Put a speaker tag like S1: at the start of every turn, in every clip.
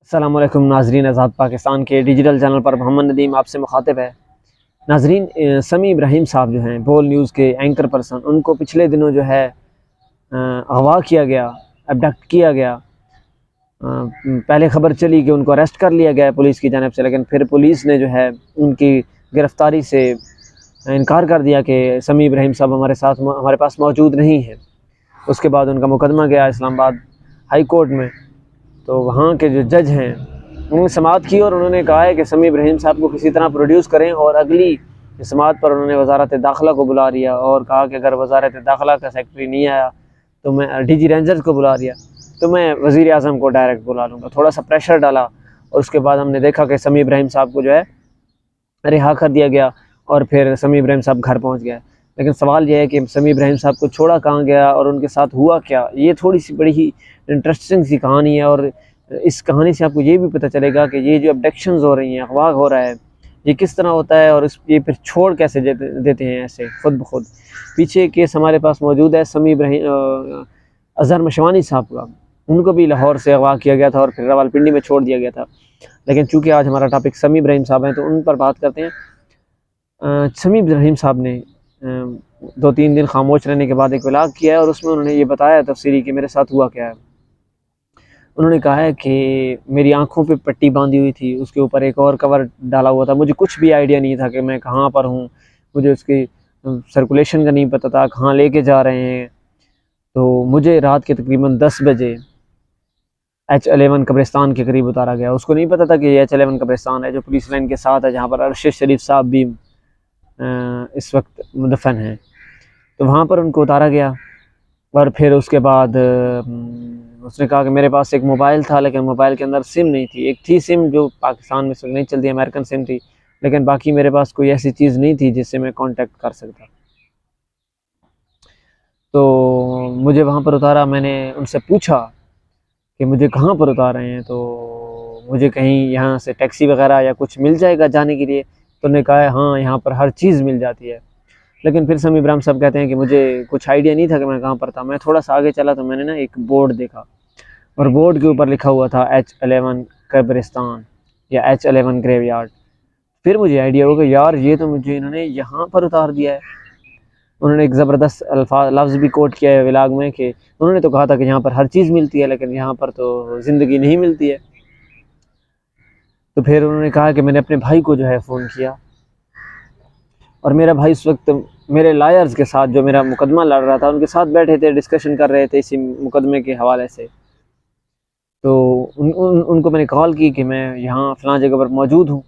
S1: अस्सलामुअलैकुम नाजरीन, आज़ाद पाकिस्तान के डिजिटल चैनल पर मोहम्मद नदीम आपसे मुखातिब है। नाजरीन, समी इब्राहिम साहब जो हैं बोल न्यूज़ के एंकर पर्सन, उनको पिछले दिनों जो है अगवा किया गया, अबडक्ट किया गया। पहले खबर चली कि उनको अरेस्ट कर लिया गया है पुलिस की जानिब से, लेकिन फिर पुलिस ने जो है उनकी गिरफ़्तारी से इनकार कर दिया कि समी इब्राहिम साहब हमारे पास मौजूद नहीं है। उसके बाद उनका मुकदमा गया इस्लामाबाद हाई कोर्ट में। तो वहाँ के जो जज हैं उन्होंने समाअत की और उन्होंने कहा है कि समी इब्राहिम साहब को किसी तरह प्रोड्यूस करें, और अगली समाअत पर उन्होंने वजारत दाखिला को बुला लिया और कहा कि अगर वजारत दाखिला का सेक्रेटरी नहीं आया तो मैं डीजी रेंजर्स को बुला लिया, तो मैं वज़ीर आज़म को डायरेक्ट बुला लूँगा। थोड़ा सा प्रेशर डाला और उसके बाद हमने देखा कि समी इब्राहिम साहब को जो है रिहा कर दिया गया और फिर समी इब्राहिम साहब घर पहुँच गया। लेकिन सवाल यह है कि समी इब्राहिम साहब को छोड़ा कहाँ गया और उनके साथ हुआ क्या। ये थोड़ी सी बड़ी ही इंटरेस्टिंग सी कहानी है, और इस कहानी से आपको ये भी पता चलेगा कि ये जो अबडक्शंस हो रही हैं, अगवा हो रहा है, ये किस तरह होता है और ये फिर छोड़ कैसे देते हैं ऐसे खुद ब खुद। पीछे केस हमारे पास मौजूद है समी इब्राहिम अज़हर मशवानी साहब का। उनको भी लाहौर से अगवा किया गया था और फिर रावलपिंडी में छोड़ दिया गया था। लेकिन चूँकि आज हमारा टॉपिक समी इब्राहिम साहब हैं तो उन पर बात करते हैं। समी इब्राहिम साहब ने 2-3 दिन खामोश रहने के बाद एक व्लॉग किया है और उसमें उन्होंने ये बताया तफसीली कि मेरे साथ हुआ क्या है। उन्होंने कहा है कि मेरी आंखों पे पट्टी बांधी हुई थी, उसके ऊपर एक और कवर डाला हुआ था। मुझे कुछ भी आइडिया नहीं था कि मैं कहाँ पर हूँ, मुझे उसकी सर्कुलेशन का नहीं पता था, कहाँ लेके जा रहे हैं। तो मुझे रात के तकरीबन 10 बजे H11 कब्रिस्तान के करीब उतारा गया। उसको नहीं पता था कि ये H11 कब्रिस्तान है जो पुलिस लाइन के साथ है, जहाँ पर अरशद शरीफ साहब भी इस वक्त मुदफन हैं। तो वहाँ पर उनको उतारा गया और फिर उसके बाद उसने कहा कि मेरे पास एक मोबाइल था, लेकिन मोबाइल के अंदर सिम नहीं थी। एक थी सिम जो पाकिस्तान में इस वक्त नहीं चलती, अमेरिकन सिम थी, लेकिन बाकी मेरे पास कोई ऐसी चीज़ नहीं थी जिससे मैं कांटेक्ट कर सकता। तो मुझे वहाँ पर उतारा। मैंने उनसे पूछा कि मुझे कहाँ पर उतार रहे हैं, तो मुझे कहीं यहाँ से टैक्सी वगैरह या कुछ मिल जाएगा जाने के लिए। तो उन्होंने कहा हाँ, यहाँ पर हर चीज़ मिल जाती है। लेकिन फिर समी इब्राहिम साहब कहते हैं कि मुझे कुछ आइडिया नहीं था कि मैं कहाँ पर था। मैं थोड़ा सा आगे चला तो मैंने ना एक बोर्ड देखा और बोर्ड के ऊपर लिखा हुआ था H11 कब्रिस्तान या H11 ग्रेवयार्ड। फिर मुझे आइडिया हो गया, यार ये तो मुझे इन्होंने यहाँ पर उतार दिया है। उन्होंने एक ज़बरदस्त लफ्ज़ भी कोट किया है व्लॉग में कि उन्होंने तो कहा था कि यहाँ पर हर चीज़ मिलती है, लेकिन यहाँ पर तो ज़िंदगी नहीं मिलती है। तो फिर उन्होंने कहा कि मैंने अपने भाई को जो है फ़ोन किया, और मेरा भाई उस वक्त मेरे लायर्स के साथ जो मेरा मुकदमा लड़ रहा था उनके साथ बैठे थे, डिस्कशन कर रहे थे इसी मुकदमे के हवाले से। तो उनको मैंने कॉल की कि मैं यहाँ फ़लाँ जगह पर मौजूद हूँ।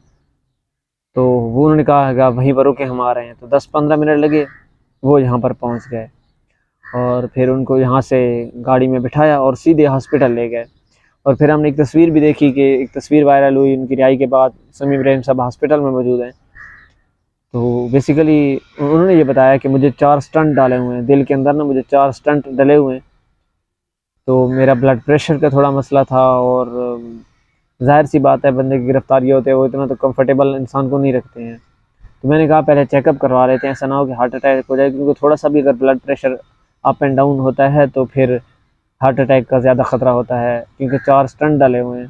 S1: तो वो उन्होंने कहा कि वहीं पर रुके, हम आ रहे हैं। तो 10-15 मिनट लगे, वो यहाँ पर पहुँच गए और फिर उनको यहाँ से गाड़ी में बिठाया और सीधे हॉस्पिटल ले गए। और फिर हमने एक तस्वीर भी देखी कि एक तस्वीर वायरल हुई उनकी रिहाई के बाद, समी इब्राहिम साहब हॉस्पिटल में मौजूद हैं। तो बेसिकली उन्होंने ये बताया कि मुझे 4 स्टंट डाले हुए हैं दिल के अंदर ना, मुझे 4 स्टंट डले हुए हैं। तो मेरा ब्लड प्रेशर का थोड़ा मसला था, और जाहिर सी बात है बंदे की गिरफ्तारी होते हैं वो इतना तो कंफर्टेबल इंसान को नहीं रखते हैं। तो मैंने कहा पहले चेकअप करवा लेते हैं, ऐसा ना हो कि हार्ट अटैक हो जाए, क्योंकि थोड़ा सा भी अगर blood pressure up and down होता है तो फिर हार्ट अटैक का ज़्यादा ख़तरा होता है, क्योंकि 4 स्टंट डाले हुए हैं।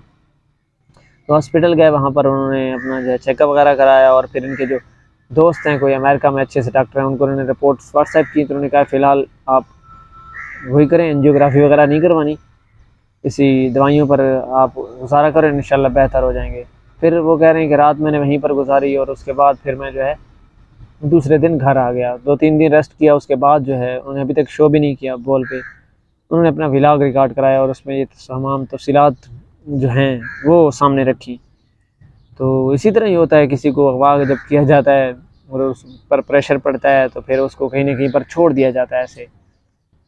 S1: तो हॉस्पिटल गए, वहाँ पर उन्होंने अपना जो है चेकअप वगैरह कराया, और फिर इनके जो दोस्त हैं कोई अमेरिका में अच्छे से डॉक्टर हैं, उनको उन्होंने रिपोर्ट्स व्हाट्सएप की। तो उन्होंने कहा फ़िलहाल आप वही करें, एंजियोग्राफी वगैरह नहीं करवानी, इसी दवाइयों पर आप गुजारा करें, इंशाल्लाह बेहतर हो जाएंगे। फिर वो कह रहे हैं कि रात मैंने वहीं पर गुजारी और उसके बाद फिर मैं जो है दूसरे दिन घर आ गया। 2-3 दिन रेस्ट किया, उसके बाद जो है उन्होंने अभी तक शो भी नहीं किया बोल पे। उन्होंने अपना व्लॉग रिकॉर्ड कराया और उसमें ये तमाम तफसीलात जो हैं वो सामने रखी। तो इसी तरह ही होता है, किसी को अगवा जब किया जाता है और उस पर प्रेशर पड़ता है तो फिर उसको कहीं ना कहीं पर छोड़ दिया जाता है। ऐसे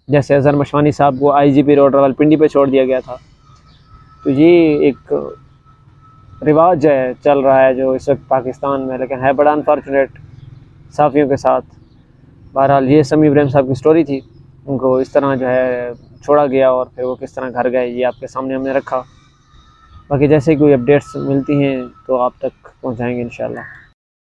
S1: जैसे अज़हर मशवानी साहब को IGP रोड रावलपिंडी पे छोड़ दिया गया था। तो ये एक रिवाज है, चल रहा है जो इस वक्त पाकिस्तान में, लेकिन है बड़ा अनफॉर्चुनेट साफ़ियों के साथ। बहरहाल ये समी इब्राहिम साहब की स्टोरी थी, उनको इस तरह जो है छोड़ा गया और फिर वो किस तरह घर गए ये आपके सामने हमने रखा। बाकी जैसे कोई अपडेट्स मिलती हैं तो आप तक पहुंचाएंगे इंशाल्लाह।